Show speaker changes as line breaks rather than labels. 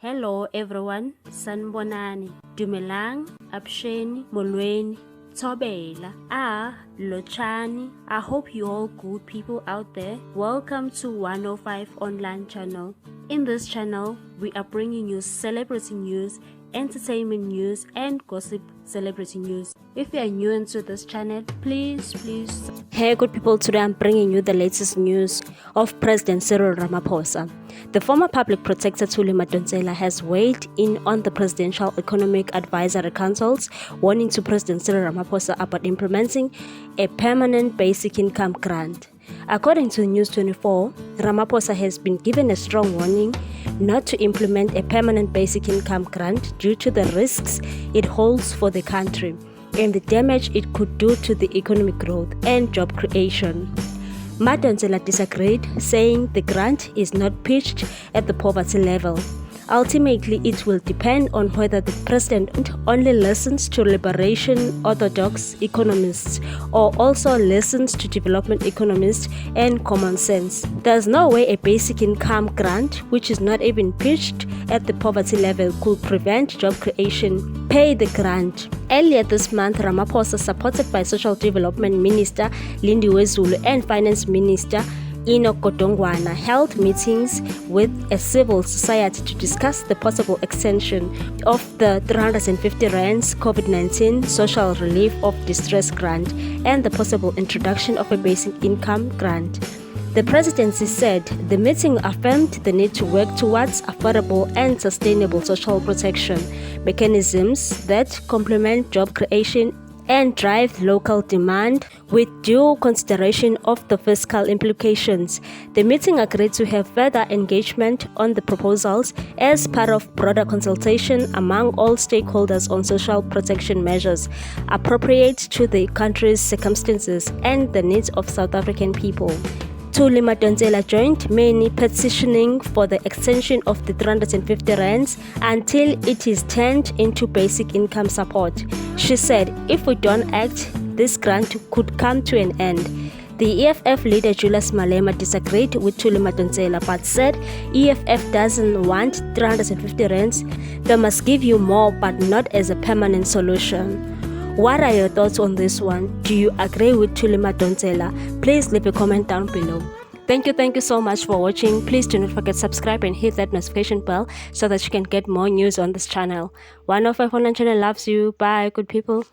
Hello everyone, sanibonani, dumelang, absheni, molweni, thobela, lochani. I hope you all good people out there. Welcome to 105 online channel. In this channel, we are bringing you celebrity news, entertainment news and gossip celebrity news. If you are new into this channel, please. Hey good people, today I'm bringing you the latest news of President Cyril Ramaphosa. The former public protector Thuli Madonsela has weighed in on the Presidential Economic Advisory Council's warning to President Cyril Ramaphosa about implementing a permanent basic income grant. According to News 24, Ramaphosa has been given a strong warning not to implement a permanent basic income grant due to the risks it holds for the country and the damage it could do to the economic growth and job creation. Madonsela disagreed, saying the grant is not pitched at the poverty level. Ultimately, it will depend on whether the president only listens to liberation orthodox economists or also listens to development economists and common sense. There's no way a basic income grant, which is not even pitched at the poverty level, could prevent job creation. Pay the grant. Earlier this month, Ramaphosa, supported by Social Development Minister Lindiwe Zulu and Finance Minister Enoch Godongwana, held meetings with a civil society to discuss the possible extension of the 350 rands COVID-19 social relief of distress grant and the possible introduction of a basic income grant. The presidency said the meeting affirmed the need to work towards affordable and sustainable social protection mechanisms that complement job creation and drive local demand with due consideration of the fiscal implications. The meeting agreed to have further engagement on the proposals as part of broader consultation among all stakeholders on social protection measures appropriate to the country's circumstances and the needs of South African people. Thuli Madonsela joined many petitioning for the extension of the 350 rands until it is turned into basic income support. She said, if we don't act, this grant could come to an end. The EFF leader Julius Malema disagreed with Thuli Madonsela but said EFF doesn't want 350 rands. They must give you more but not as a permanent solution. What are your thoughts on this one? Do you agree with Thuli Madonsela? Please leave a comment down below. Thank you so much for watching. Please do not forget to subscribe and hit that notification bell so that you can get more news on this channel. 105 Online channel loves you. Bye good people.